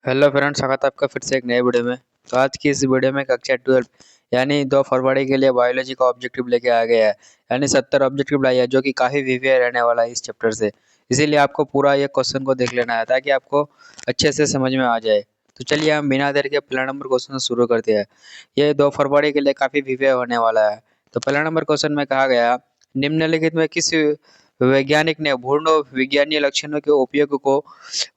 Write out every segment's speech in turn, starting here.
Hello friends, स्वागत है आपका फिर से एक नए वीडियो में। तो आज की इस वीडियो में कक्षा 12 यानी 2 फरवरी के लिए बायोलॉजी का ऑब्जेक्टिव लेके आ गया है। यानी 70 ऑब्जेक्टिव लाया है, जो कि काफ़ी वीवीआई रहने वाला है इस चैप्टर से। इसीलिए आपको पूरा ये क्वेश्चन को देख लेना है ताकि आपको अच्छे से समझ में आ जाए। तो चलिए हम बिना देर के पहला नंबर क्वेश्चन शुरू करते हैं। ये 2 फरवरी के लिए काफ़ी वीवीआई होने वाला है। तो पहला नंबर क्वेश्चन में कहा गया, निम्नलिखित में किस वैज्ञानिक ने भ्रूण विज्ञानीय लक्षणों के उपयोग को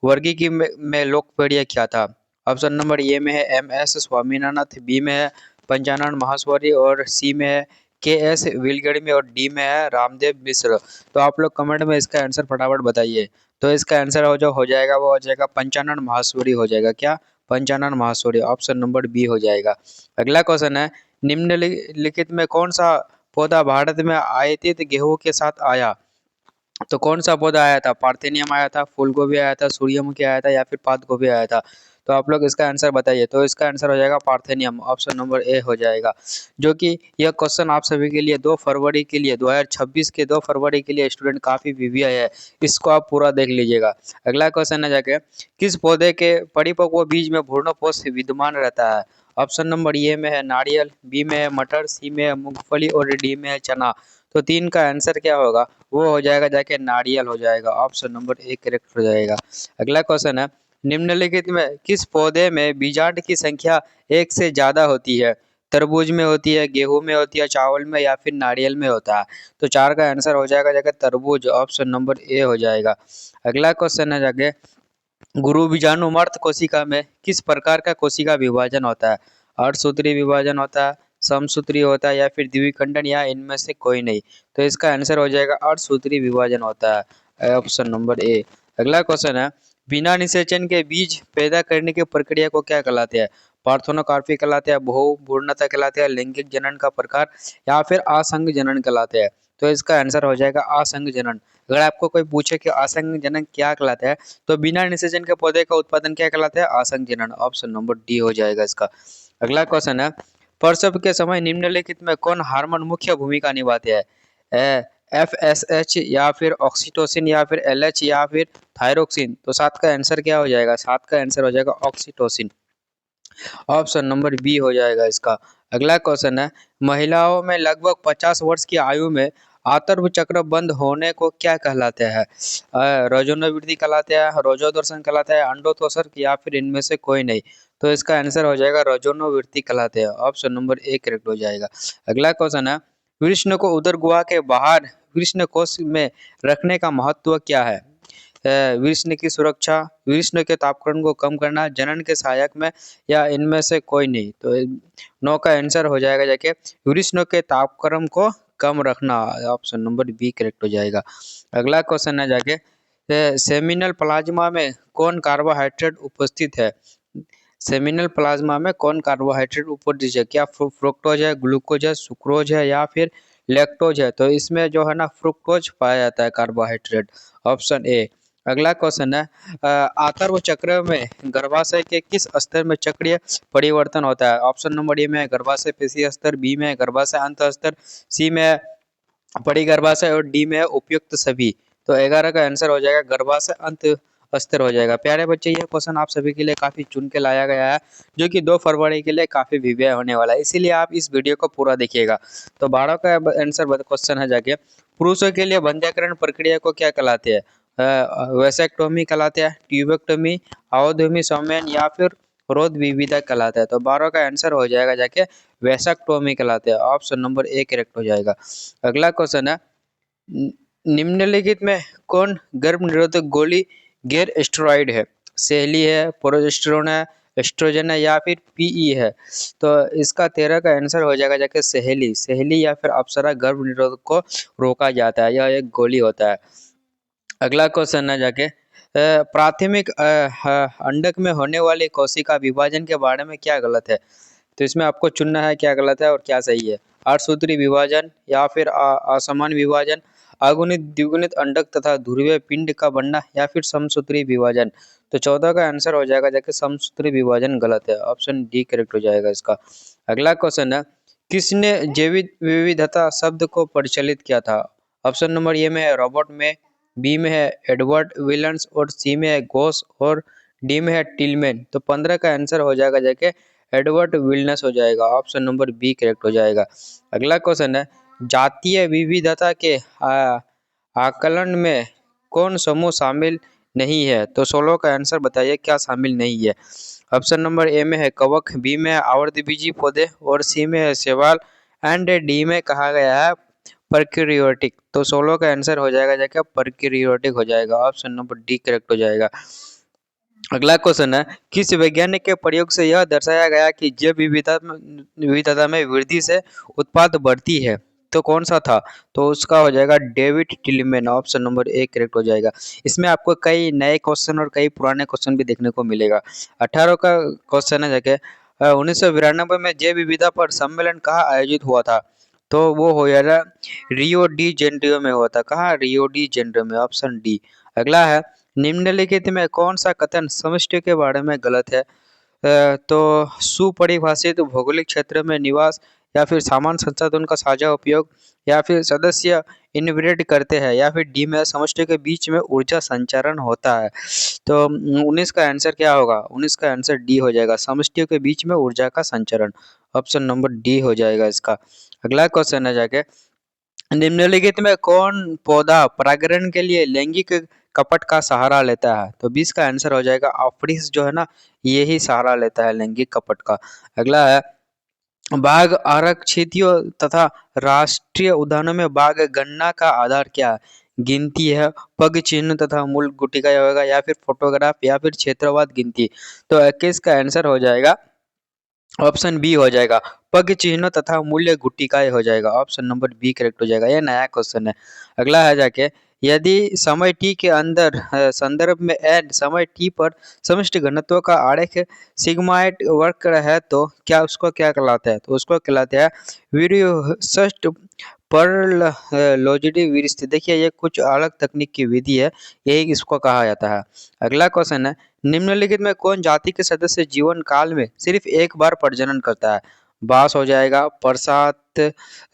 वर्गीकी में लोकप्रिय किया था? ऑप्शन नंबर ए में है एम एस स्वामीनाथन, बी में है पंचानन महाश्वरी और सी में है के एस विलगड़ी और डी में है रामदेव मिश्र। तो आप लोग कमेंट में इसका आंसर फटाफट बताइए। तो इसका आंसर जो हो जाएगा वो हो जाएगा पंचानन महाश्वरी हो जाएगा। क्या? पंचानन महाश्वरी, ऑप्शन नंबर बी हो जाएगा। अगला क्वेश्चन है, निम्नलिखित में कौन सा पौधा भारत में आयातित गेहूं के साथ आया? तो कौन सा पौधा आया था? पार्थेनियम आया था, फूलगोभी आया था, सूर्यमुखी आया था या फिर पात गोभी आया था? तो आप लोग इसका आंसर बताइए। तो इसका आंसर हो जाएगा पार्थेनियम, ऑप्शन नंबर ए हो जाएगा। जो कि यह क्वेश्चन आप सभी के लिए 2 फरवरी के लिए 2026 के 2 फरवरी के लिए स्टूडेंट काफी वीवीआई है। इसको आप पूरा देख लीजिएगा। अगला क्वेश्चन है जाके, किस पौधे के परिपक्व बीज में भ्रूणपोष विद्यमान रहता है? ऑप्शन नंबर ए में है नारियल, बी में है मटर, सी में है मूंगफली और डी में है चना। तो 3 का आंसर क्या होगा? वो हो जाएगा जाके नारियल हो जाएगा, ऑप्शन नंबर ए करेक्ट हो जाएगा। अगला क्वेश्चन है, निम्नलिखित में किस पौधे में बीजांड की संख्या 1 से ज्यादा होती है? तरबूज में होती है, गेहूं में होती है, चावल में या फिर नारियल में होता है? तो 4 का आंसर हो जाएगा जाके तरबूज, ऑप्शन नंबर ए हो जाएगा। अगला क्वेश्चन है जाके, गुरु बीजाणुमर्त कोशिका में किस प्रकार का कोशिका विभाजन होता है? अर्धसूत्री विभाजन होता है, समसूत्री होता है या फिर द्विखंडन या इनमें से कोई नहीं? तो इसका आंसर हो जाएगा अर्धसूत्री विभाजन होता है, ऑप्शन नंबर ए। अगला क्वेश्चन है, बिना निषेचन के बीज पैदा करने की प्रक्रिया को क्या कहलाते हैं? पार्थेनोकार्पी कहलाते हैं, बहुभ्रूणता कहलाते हैं, लैंगिक जनन का प्रकार या फिर असंग जनन कहलाते हैं? तो इसका आंसर हो जाएगा असंग जनन। अगर आपको कोई पूछे कि असंग जनन क्या कहलाता है, तो बिना निषेचन के पौधे का उत्पादन क्या कहलाता है? आसंग जनन, ऑप्शन नंबर डी हो जाएगा इसका। अगला क्वेश्चन है, प्रसव के समय निम्नलिखित में कौन हार्मोन मुख्य भूमिका निभाते हैं? एफएसएच या फिर ऑक्सीटोसिन या फिर एलएच या फिर थायरोक्सिन? तो 7 का आंसर क्या हो जाएगा? 7 का आंसर हो जाएगा ऑक्सीटोसिन, ऑप्शन नंबर बी हो जाएगा इसका। अगला क्वेश्चन है, महिलाओं में लगभग 50 वर्ष की आयु में आतर्व चक्र बंद होने को क्या कहलाते हैं? रजोनोवृत्ति कहलाते हैं, रोजोदर्शन कहलाता है, अंडोत्सर्ग या फिर इनमें से कोई नहीं? तो इसका आंसर हो जाएगा रजोनोवृत्ति कहलाते हैं, ऑप्शन नंबर ए करेक्ट हो जाएगा। अगला क्वेश्चन है, कृष्ण को उदर गुहा के बाहर कृष्ण कोश में रखने का महत्व क्या है? विष्णु की सुरक्षा, विष्णु के तापक्रम को कम करना, जनन के सहायक में या इनमें से कोई नहीं? तो 9 का आंसर हो जाएगा जाके विष्णु के तापक्रम को कम रखना, ऑप्शन नंबर बी करेक्ट हो जाएगा। अगला क्वेश्चन है जाके, सेमिनल प्लाज्मा में कौन कार्बोहाइड्रेट उपस्थित है? सेमिनल प्लाज्मा में कौन कार्बोहाइड्रेट उपस्थित है? क्या फ्रुक्टोज है, ग्लूकोज है, सुक्रोज है या फिर लैक्टोज है? तो इसमें जो है ना फ्रुक्टोज पाया जाता है कार्बोहाइड्रेट, ऑप्शन ए। अगला क्वेश्चन है, आतर्व चक्र में गर्भाशय के किस स्तर में चक्रीय परिवर्तन होता है? ऑप्शन नंबर ए में है गर्भाशय पेशी स्तर, बी में है गर्भाशय अंत स्तर, सी में है परिगर्भाशय और डी में है उपयुक्त सभी? तो 11 का आंसर हो जाएगा गर्भाशय अंत स्तर हो जाएगा। प्यारे बच्चे, ये क्वेश्चन आप सभी के लिए काफी चुन के लाया गया है, जो कि 2 फरवरी के लिए काफी वीवीआई होने वाला है, इसीलिए आप इस वीडियो को पूरा देखिएगा। तो 12 का आंसर क्वेश्चन है जाके, पुरुषों के लिए वंध्याकरण प्रक्रिया को क्या कहलाते हैं? वैसेक्टोमी कहलाते हैं, ट्यूबेक्टोमी, अवोधोमी सौम्यन या फिर रोध विविधता कहलाता है? तो 12 का आंसर हो जाएगा जाके वैसेक्टोमी कहलाते हैं, ऑप्शन नंबर ए करेक्ट हो जाएगा। अगला क्वेश्चन है, निम्नलिखित में कौन गर्भ निरोधक गोली गैर स्टेरॉइड है? सहेली है, प्रोजेस्टेरोन है, एस्ट्रोजन है या फिर पीई है? तो इसका 13 का आंसर हो जाएगा जाके सहेली। सहेली या फिर अप्सरा गर्भ निरोधक को रोका जाता है, यह एक गोली होता है। अगला क्वेश्चन है जाके, प्राथमिक अंडक में होने वाली कोशिका विभाजन के बारे में क्या गलत है? तो इसमें आपको चुनना है क्या गलत है और क्या सही है। अर्धसूत्री विभाजन या फिर असमान विभाजन, अगुणित द्विगुणित अंडक तथा ध्रुवीय पिंड का बनना या फिर समसूत्री विभाजन? तो 14 का आंसर हो जाएगा जाके समसूत्री विभाजन गलत है, ऑप्शन डी करेक्ट हो जाएगा इसका। अगला क्वेश्चन है, किसने जैविक विविधता शब्द को प्रचलित किया था? ऑप्शन नंबर ए में है रॉबर्ट में, बी में है एडवर्ड विलियम्स और सी में है गोस और डी में है टिलमैन, तो 15 का आंसर हो जाएगा जाके एडवर्ड विलनस हो जाएगा। ऑप्शन नंबर बी करेक्ट हो जाएगा। अगला क्वेश्चन है, जातीय विविधता के आकलन में कौन समूह शामिल नहीं है? तो 16 का आंसर बताइए क्या शामिल नहीं है। ऑप्शन नंबर ए में है कवक, बी में है आवर्तबीजी पौधे और सी में है शैवाल एंड डी में कहा गया है परक्यूरियोटिक। तो 16 का आंसर हो जाएगा जाके परक्यूरियोटिक हो जाएगा। ऑप्शन नंबर डी करेक्ट हो जाएगा। अगला क्वेश्चन है, किस वैज्ञानिक के प्रयोग से यह दर्शाया गया कि जैव विविधता में वृद्धि से उत्पाद बढ़ती है? तो कौन सा था? तो उसका हो जाएगा David Tillman. Option number A correct हो जाएगा। इसमें आपको कई नए क्वेश्चन और कई पुराने क्वेश्चन भी देखने को मिलेगा। 18 का क्वेश्चन है जाके 1992 में जैव विविधता पर सम्मेलन कहाँ आयोजित हुआ था? तो वो हो जाएगा रियो डी जेनेरियो में हुआ था। कहाँ? रियो डी जेनेरियो में। Option D. अगला है, निम्नलिखित में कौन सा कथन समष्टि के बारे में गलत है? तो सुपरिभाषित भौगोलिक क्षेत्र में निवास या फिर सामान्य संसाधन का साझा उपयोग या फिर सदस्य इनब्रीड करते हैं या फिर डी में समष्टि के बीच में ऊर्जा संचारण होता है। तो 19 का आंसर क्या होगा? 19 का आंसर डी हो जाएगा, समष्टियों के बीच में ऊर्जा का संचरण। ऑप्शन नंबर डी हो जाएगा इसका। अगला क्वेश्चन है जाके, निम्नलिखित में कौन पौधा परागण के लिए लैंगिक कपट का सहारा लेता है? तो 20 का आंसर हो जाएगा ऑफ्रिस जो है ना, ये ही सहारा लेता है लैंगिक कपट का। अगला है, बाघ आरक्षितियों तथा राष्ट्रीय उद्यानों में बाघ गणना का आधार क्या है? गिनती है, पग चिन्ह तथा मूल गुटिका होगा या फिर फोटोग्राफ या फिर क्षेत्रवाद गिनती। तो 21 का आंसर हो जाएगा ऑप्शन बी हो जाएगा, पग चिन्ह तथा मूल्य गुटिकाएं हो जाएगा। ऑप्शन नंबर बी करेक्ट हो जाएगा। यह नया क्वेश्चन है। अगला है जाके, यदि समय टी के अंदर संदर्भ में एन समय टी पर समष्टि घनत्व का आरेख सिग्माइड वक्र है तो क्या उसको क्या कहलाता है? तो उसको कहलाता है विरहस्ट परलोजिटी विरिस्ती। देखिए ये कुछ अलग तकनीक की विधि है, यही इसको कहा जाता है। अगला क्वेश्चन है, निम्नलिखित में कौन जाति के सदस्य जीवन काल में सिर्फ एक बार प्रजनन करता है? बांस हो जाएगा, परसात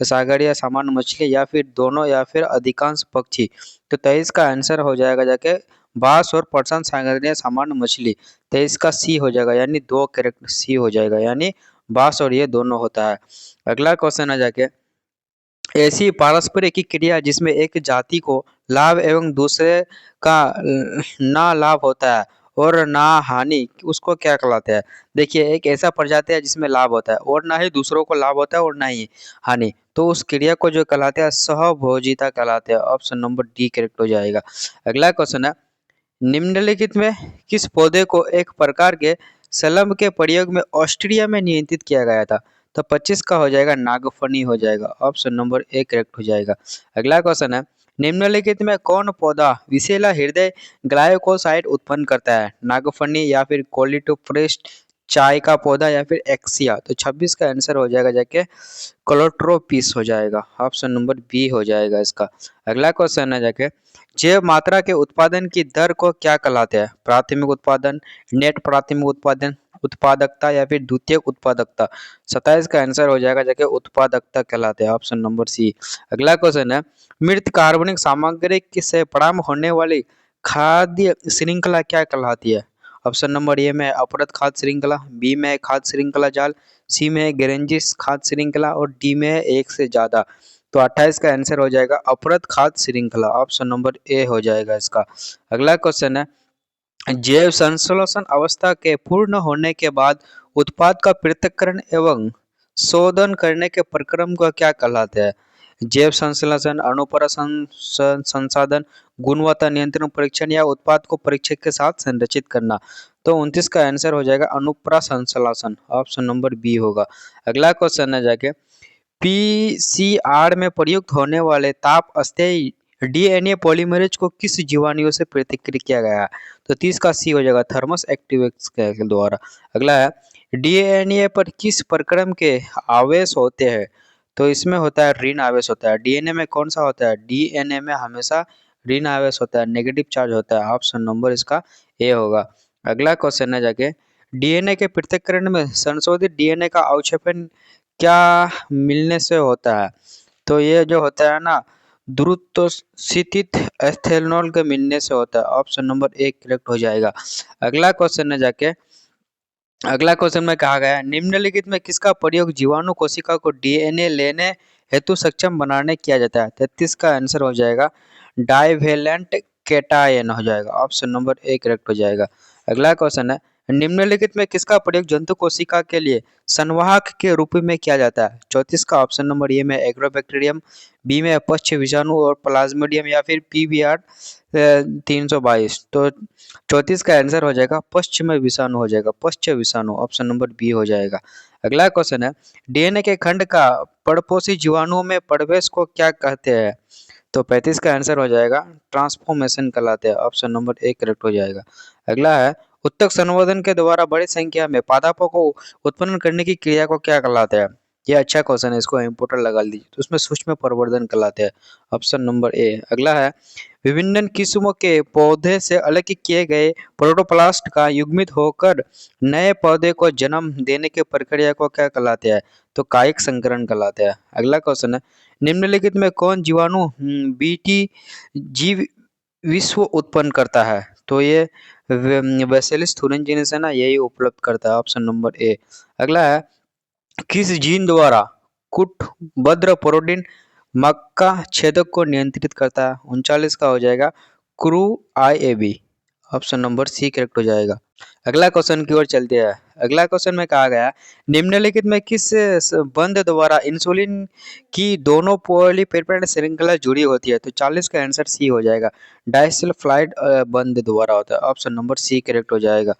सागरिया सामान्य मछली या फिर दोनों या फिर अधिकांश पक्षी। तो 23 का आंसर हो जाएगा जाके बांस और परसात सागरिया सामान्य मछली। 23 का सी हो जाएगा, यानी दो करेक्ट सी हो जाएगा, यानी बांस और ये दोनों होता है। अगला क्वेश्चन है जाके, ऐसी पारस्परिक की क्रिया जिसमें एक जाति को लाभ एवं दूसरे का ना लाभ होता है और ना हानि, उसको क्या कहलाते हैं? देखिए एक ऐसा प्रजाति है जिसमें लाभ होता है और ना ही दूसरों को लाभ होता है और ना ही हानि, तो उस क्रिया को जो कहलाते हैं सहभोजिता कहलाते हैं। ऑप्शन नंबर डी करेक्ट हो जाएगा। अगला क्वेश्चन है, निम्नलिखित में किस पौधे को एक प्रकार के शलभ के प्रयोग में ऑस्ट्रिया में नियंत्रित किया गया था? तो 25 का हो जाएगा नागफनी हो जाएगा। ऑप्शन नंबर ए करेक्ट हो जाएगा। अगला क्वेश्चन है, निम्नलिखित में कौन पौधा विषैला हृदय ग्लाइकोसाइड उत्पन्न करता है? नागफनी या फिर कोलिटोप्रेस्ट, चाय का पौधा या फिर एक्सिया। तो 26 का आंसर हो जाएगा जाके कोलोट्रोपिस हो जाएगा। ऑप्शन नंबर बी हो जाएगा इसका। अगला क्वेश्चन है जाके, जैव मात्रा के उत्पादन की दर को क्या कहलाते हैं? प्राथमिक उत्पादन, नेट प्राथमिक उत्पादन, उत्पादकता या फिर द्वितीयक उत्पादकता। 27 का आंसर हो जाएगा जाके उत्पादकता कहलाते हैं। Option number C. अगला क्वेश्चन है, मृत कार्बनिक सामग्री से प्रारंभ होने वाली खाद्य श्रृंखला क्या कहलाती है? ऑप्शन नंबर ए में अपरत खाद्य श्रृंखला, बी में खाद्य श्रृंखला जाल, सी में गेरेंजिस खाद्य श्रृंखला और डी में एक से ज्यादा। तो 28 का आंसर हो जाएगा अपरत खाद्य श्रृंखला। ऑप्शन नंबर ए हो जाएगा इसका। अगला क्वेश्चन है, जैव संश्लेषण अवस्था के पूर्ण होने के बाद उत्पाद का पृथक्करण एवं शोधन करने के प्रक्रम को क्या कहलाते हैं? जैव संश्लेषण, अणुपर संसाधन, गुणवत्ता नियंत्रण परीक्षण या उत्पाद को परीक्षक के साथ संरचित करना। तो 29 का आंसर हो जाएगा अनुप्रा संश्लेषण। ऑप्शन नंबर बी होगा। अगला क्वेश्चन है जाके, पीसीआर में प्रयुक्त होने वाले ताप अस्थायी डीएनए पॉलीमरेज को किस जीवाणु से प्रतिकृत किया गया है? तो 30 का सी हो जाएगा, थर्मस एक्टिवेक्स के द्वारा। अगला है, डीएनए पर किस प्रक्रम के आवेश होते हैं? तो इसमें होता है ऋण आवेश होता है। डीएनए में कौन सा होता है? डीएनए में हमेशा ऋण आवेश होता है, नेगेटिव चार्ज होता है। ऑप्शन नंबर इसका ए होगा। अगला क्वेश्चन है जाके, डीएनए के पृथक्करण में संशोधित डीएनए का अवक्षेपण क्या मिलने से होता है? तो ये जो होता है ना, द्रुतोसित एथेनॉल के मिलने से होता है। ऑप्शन नंबर ए करेक्ट हो जाएगा। अगला क्वेश्चन है जाके, अगला क्वेश्चन में कहा गया है निम्नलिखित में किसका प्रयोग जीवाणु कोशिका को डीएनए लेने हेतु सक्षम बनाने किया जाता है। 33 का आंसर हो जाएगा डाइवेलेंट कैटायन हो जाएगा। ऑप्शन नंबर ए करेक्ट हो जाएगा। अगला क्वेश्चन है निम्नलिखित में किसका प्रयोग जंतु कोशिका के लिए संवाहक के रूप में किया जाता है। 34 का ऑप्शन नंबर ए में एग्रोबैक्टीरियम, बी में पक्ष विषाणु और प्लाज्मोडियम या फिर पीवीआर 322। तो 34 का आंसर हो जाएगा पश्चिम विषाणु हो जाएगा, पश्च विषाणु। ऑप्शन नंबर बी हो जाएगा। अगला क्वेश्चन है डीएनए के खंड का परपोषी जीवाणुओं में प्रवेश को क्या कहते हैं। तो 35 का आंसर हो जाएगा ट्रांसफॉर्मेशन कहलाते हैं। ऑप्शन नंबर ए करेक्ट हो जाएगा। अगला है उत्तक संवर्धन के द्वारा बड़ी संख्या में पादपों को उत्पन्न करने की क्रिया को क्या कहलाते हैं। ये अच्छा क्वेश्चन है, इसको इम्पोर्टेंट लगा लीजिए। तो उसमें सूक्ष्म प्रवर्धन कहलाते हैं। ऑप्शन नंबर ए। अगला है विभिन्न किस्मों के पौधे से अलग किए गए प्रोटोप्लास्ट का युग्मित होकर नए पौधे को जन्म देने की प्रक्रिया को क्या कहलाते हैं। तो कायिक संकरण कहलाते हैं। अगला क्वेश्चन है निम्नलिखित में कौन जीवाणु बीटी जीव विश्व उत्पन्न करता है। तो ये बेसिलस thuringiensis है ना, यही उपलब्ध करता है। ऑप्शन नंबर ए। अगला है किस जीन द्वारा कुटभद्र प्रोटीन मक्का छेदक को नियंत्रित करता है। 39 का हो जाएगा क्रू IAB। Option number C correct हो जाएगा। अगला क्वेश्चन की ओर चलते हैं। अगला क्वेश्चन में कहा गया निम्नलिखित में किस बंध द्वारा इंसुलिन की दोनों पॉलीपेप्टाइड श्रृंखला जुड़ी होती है। तो 40 का आंसर सी हो जाएगा डाइसल्फाइड बंध द्वारा होता है। ऑप्शन नंबर सी करेक्ट हो जाएगा।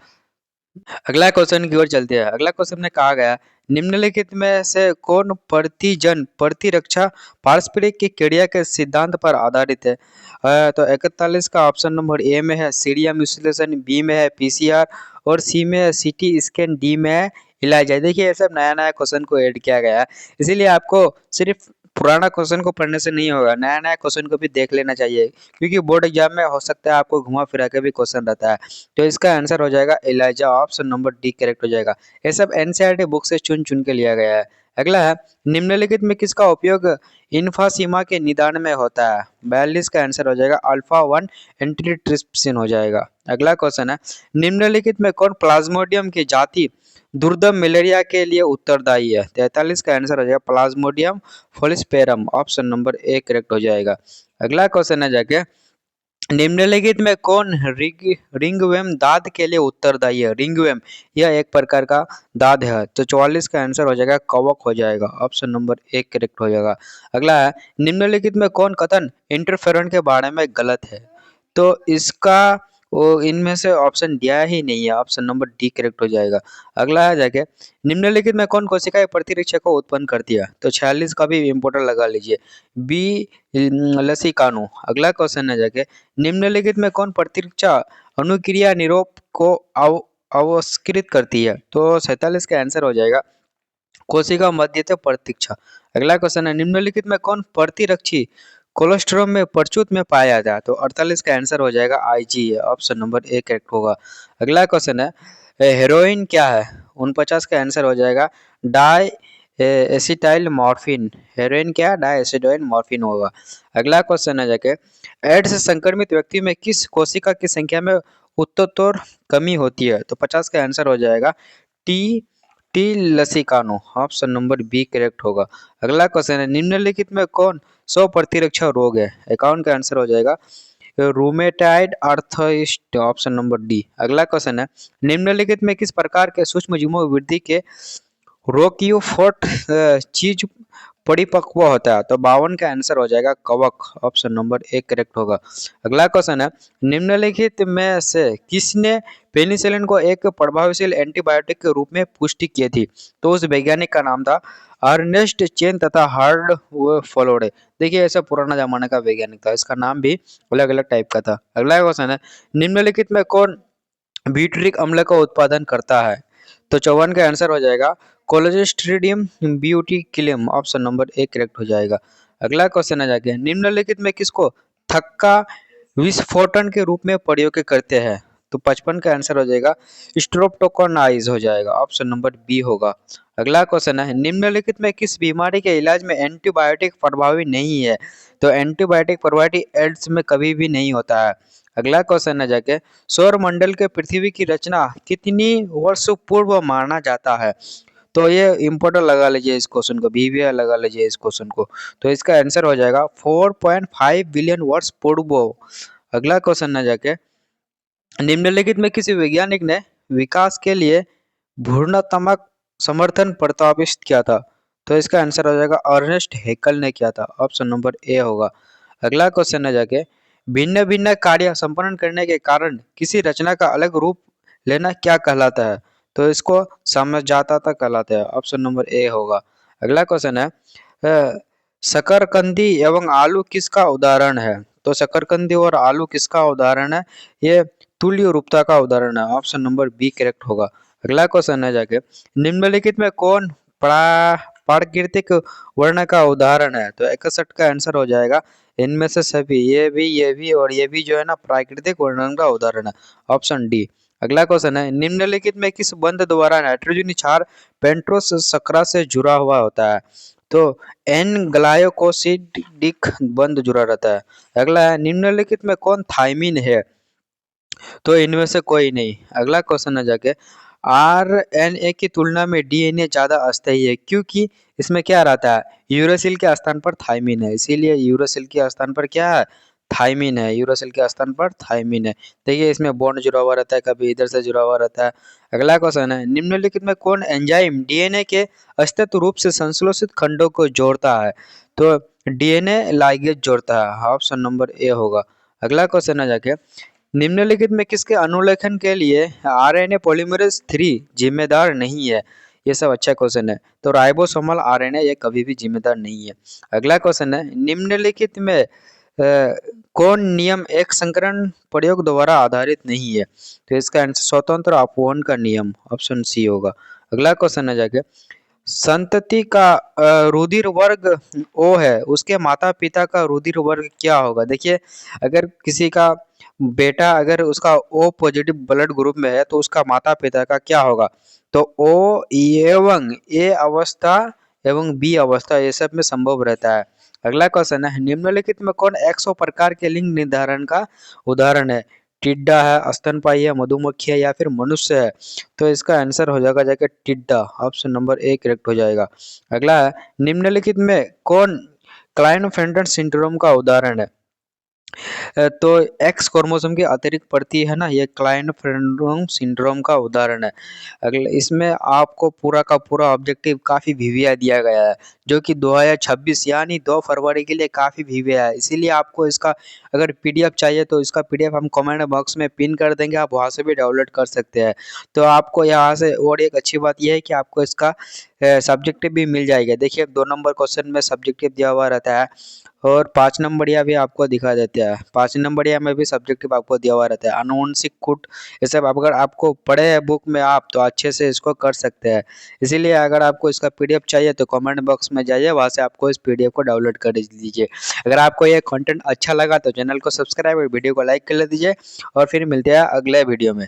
अगला क्वेश्चन की ओर चलते हैं। अगला क्वेश्चन में कहा गया निम्नलिखित में से कौन प्रतिजन प्रतिरक्षा पारस्परिक की क्रिया के सिद्धांत पर आधारित है। तो 41 का ऑप्शन नंबर ए में है सीरियम विश्लेषण, बी में है पीसीआर और सी में है सीटी स्कैन, डी में है इलाजा। देखिए ये सब नया नया क्वेश्चन को ऐड किया गया है, इसीलिए आपको सिर्फ पुराना क्वेश्चन को पढ़ने से नहीं होगा, नया नया क्वेश्चन को भी देख लेना चाहिए, क्योंकि बोर्ड एग्जाम में हो सकता है आपको घुमा फिरा के भी क्वेश्चन रहता है। तो इसका आंसर हो जाएगा इलाजा। ऑप्शन नंबर डी करेक्ट हो जाएगा। ये सब एनसीईआरटी बुक से चुन चुन के लिया गया है। अगला है निम्नलिखित में किसका उपयोग इन्फासीमा के निदान में होता है। 42 का आंसर हो जाएगा अल्फा 1 एंटीट्रिप्सिन हो जाएगा। अगला क्वेश्चन है निम्नलिखित में कौन प्लाज्मोडियम की जाति दुर्दम मलेरिया के लिए उत्तरदायी है। 43 का आंसर हो जाएगा plasmodium falciparum. Option number A correct हो जाएगा। अगला क्वेश्चन है जाके निम्नलिखित में कौन रिंगवर्म दाद के लिए उत्तरदायी है। रिंगवर्म यह एक प्रकार का दाद है। तो 44 का आंसर हो जाएगा कवक हो जाएगा। ऑप्शन नंबर ए करेक्ट हो जाएगा। अगला है निम्नलिखित में कौन कथन इंटरफेरन के बारे में गलत है। तो इसका वो इनमें से ऑप्शन दिया ही नहीं है। ऑप्शन नंबर डी करेक्ट हो जाएगा। अगला है जाके निम्नलिखित में कौन कोशिकाएं प्रतिरक्षा को उत्पन्न करती है। तो 46 का भी इंपोर्टेंट लगा लीजिए, बी लसीकाणु। अगला क्वेश्चन है जाके निम्नलिखित में कौन प्रतिरक्षा अनुक्रिया निरोध को अवस्कृत करती है। तो 47 का आंसर हो जाएगा कोशिका मध्यस्थ प्रतीक्षा। अगला क्वेश्चन है निम्नलिखित में कौन प्रतिरक्षी कोलेस्ट्रॉल में प्रचुर में पाया जाता है। तो 48 का आंसर हो जाएगा आईजी है। ऑप्शन नंबर ए करेक्ट होगा। अगला क्वेश्चन है हेरोइन क्या है। 49 का आंसर हो जाएगा डाई एसिटाइल मॉर्फिन। हेरोइन क्या, डाई एसिटाइल मॉर्फिन होगा। अगला क्वेश्चन है जाके एड्स संक्रमित व्यक्ति में किस कोशिका की संख्या में उत्तरोत्तर कमी होती है। तो 50 का आंसर हो जाएगा टी लसीकाणु। ऑप्शन नंबर बी करेक्ट होगा। अगला क्वेश्चन है निम्नलिखित में कौन 100 प्रतिरक्षा रोग है। 51 का आंसर हो जाएगा rheumatoid arthritis. Option number D. अगला क्वेश्चन है निम्नलिखित में किस प्रकार के सूक्ष्म जीवों की वृद्धि के रोकियोफोर्ट चीज परिपक्व होता है। तो 52 का आंसर हो जाएगा कवक। ऑप्शन नंबर ए करेक्ट होगा। अगला क्वेश्चन है निम्नलिखित में से किसने पेनिसिलिन को एक प्रभावशील एंटीबायोटिक के रूप में पुष्टि की थी। तो उस वैज्ञानिक का नाम था अर्नेस्ट चेन तथा हार्ड फ्लोरे। देखिए ऐसा पुराना जमाने का वैज्ञानिक था, इसका नाम भी अलग अलग टाइप का था। अगला क्वेश्चन है निम्नलिखित में कौन ब्यूटरिक अम्ल का उत्पादन करता है। तो 54 का आंसर हो जाएगा कोलेस्ट्रिडियम ब्यूटिकिलम। ऑप्शन नंबर ए करेक्ट हो जाएगा। अगला क्वेश्चन है जाके निम्नलिखित में किसको थक्का विस्फोटन के रूप में प्रयोग करते हैं। तो 55 का आंसर हो जाएगा स्ट्रेप्टोकोनाइज हो जाएगा, ऑप्शन नंबर बी होगा। अगला क्वेश्चन है, निम्नलिखित में किस बीमारी के इलाज में एंटीबायोटिक प्रभावी नहीं है? तो एंटीबायोटिक प्रभावी एड्स में कभी भी नहीं होता है। अगला क्वेश्चन है जाके, सौर मंडल के पृथ्वी की रचना कितनी वर्ष पूर्व माना जाता है? तो ये इम्पोर्टेंट लगा लीजिए इस क्वेश्चन को, बीवीआर लगा लीजिए इस क्वेश्चन को। तो इसका आंसर हो जाएगा 4.5 बिलियन वर्ष पूर्व। अगला क्वेश्चन है जाके, निम्नलिखित में किसी वैज्ञानिक ने विकास के लिए घूर्णात्मक समर्थन प्रस्तावित किया था? तो इसका आंसर हो जाएगा अर्नेस्ट हैकेल ने किया था, ऑप्शन नंबर ए होगा। अगला क्वेश्चन है जाके, भिन्न भिन्न कार्य संपन्न करने के कारण किसी रचना का अलग रूप लेना क्या कहलाता है? तो इसको समझाता कहलाता है, ऑप्शन नंबर ए होगा। अगला क्वेश्चन है, शकरकंदी एवं आलू किसका उदाहरण है? तो शकरकंदी और आलू किसका उदाहरण है? ये तुल्य रूपता का उदाहरण है, ऑप्शन नंबर बी करेक्ट होगा। अगला क्वेश्चन है जाके, निम्नलिखित में कौन प्राकृतिक वर्ण का उदाहरण है? तो 61 का आंसर हो जाएगा इनमें से सभी, ये भी और ये भी जो है ना प्राकृतिक वर्णन का उदाहरण है, ऑप्शन डी। अगला क्वेश्चन है, निम्नलिखित में किस बंध द्वारा नाइट्रोजन क्षार पेंट्रोस शर्करा से जुड़ा हुआ होता है? तो एन ग्लाइकोसिडिक बंध जुड़ा रहता है। अगला है, निम्नलिखित में कौन थाइमिन है? तो इनमें से कोई नहीं। अगला क्वेश्चन है जाके, आरएनए की तुलना में डीएनए ज्यादा अस्थायी है क्योंकि इसमें क्या रहता है? यूरेसिल के स्थान पर थाइमिन है, इसीलिए यूरेसिल के स्थान पर क्या है? थाइमिन है, यूरेसिल के स्थान पर थाइमिन है। देखिए इसमें बॉन्ड जुड़ा हुआ रहता है, कभी इधर से जुड़ा हुआ रहता है। अगला क्वेश्चन है, निम्नलिखित में कौन एंजाइम डीएनए के अस्तित्व रूप से संश्लेषित खंडों को जोड़ता है? तो डीएनए लाइगेज जोड़ता है, ऑप्शन नंबर ए होगा। अगला क्वेश्चन है जाके, निम्नलिखित में किसके अनुलेखन के लिए आरएनए पॉलीमरेज 3 जिम्मेदार नहीं है? ये सब अच्छा क्वेश्चन है। तो राइबोसोमल आरएनए ये कभी भी जिम्मेदार नहीं है। अगला क्वेश्चन है, निम्नलिखित में कौन नियम एक संकरण प्रयोग द्वारा आधारित नहीं है? तो इसका आंसर स्वतंत्र अपवहन का नियम, ऑप्शन सी होगा। अगला क्वेश्चन है जाके, संतति का रुधिर वर्ग ओ है, उसके माता पिता का रुधिर वर्ग क्या होगा? देखिए अगर किसी का बेटा अगर उसका ओ पॉजिटिव ब्लड ग्रुप में है तो उसका माता पिता का क्या होगा? तो ओ एवं ए अवस्था एवं बी अवस्था ये सब में संभव रहता है। अगला क्वेश्चन है, निम्नलिखित में कौन 100 प्रकार के लिंग निर्धारण का उदाहरण है? टिड्डा है, स्तनपायी है, मधुमक्खी है या फिर मनुष्य है? तो इसका आंसर हो जाएगा जाके टिड्डा, ऑप्शन नंबर ए करेक्ट हो जाएगा। अगला है, निम्नलिखित में कौन क्लाइनफेल्टर सिंड्रोम का उदाहरण है? तो एक्स क्रोमोसोम की अतिरिक्त प्रति है ना, ये क्लाइनफेल्टर सिंड्रोम का उदाहरण है। अगले इसमें आपको पूरा का पूरा ऑब्जेक्टिव काफी वीवीआई दिया गया है, जो कि 2026 यानी 2 फरवरी के लिए काफी वीवीआई है। इसीलिए आपको इसका अगर पीडीएफ चाहिए तो इसका पीडीएफ हम कमेंट बॉक्स में पिन कर देंगे, आप वहां से भी डाउनलोड कर सकते हैं। तो आपको यहाँ से और एक अच्छी बात यह है कि आपको इसका सब्जेक्टिव भी मिल जाएगा। देखिए 2 नंबर क्वेश्चन में सब्जेक्टिव दिया हुआ रहता है और 5 नंबरिया भी आपको दिखा देते हैं। 5 नंबरिया में भी सब्जेक्टिव आपको दिया हुआ रहता है। अनुवांशिक कूट ये सब अगर आपको पढ़े हैं बुक में आप तो अच्छे से इसको कर सकते हैं। इसीलिए अगर आपको इसका पीडीएफ चाहिए तो कमेंट बॉक्स में जाइए, वहाँ से आपको इस पीडीएफ को डाउनलोड कर लीजिए। अगर आपको ये कंटेंट अच्छा लगा तो चैनल को सब्सक्राइब और वीडियो को लाइक कर दीजिए और फिर मिलते हैं अगले वीडियो में।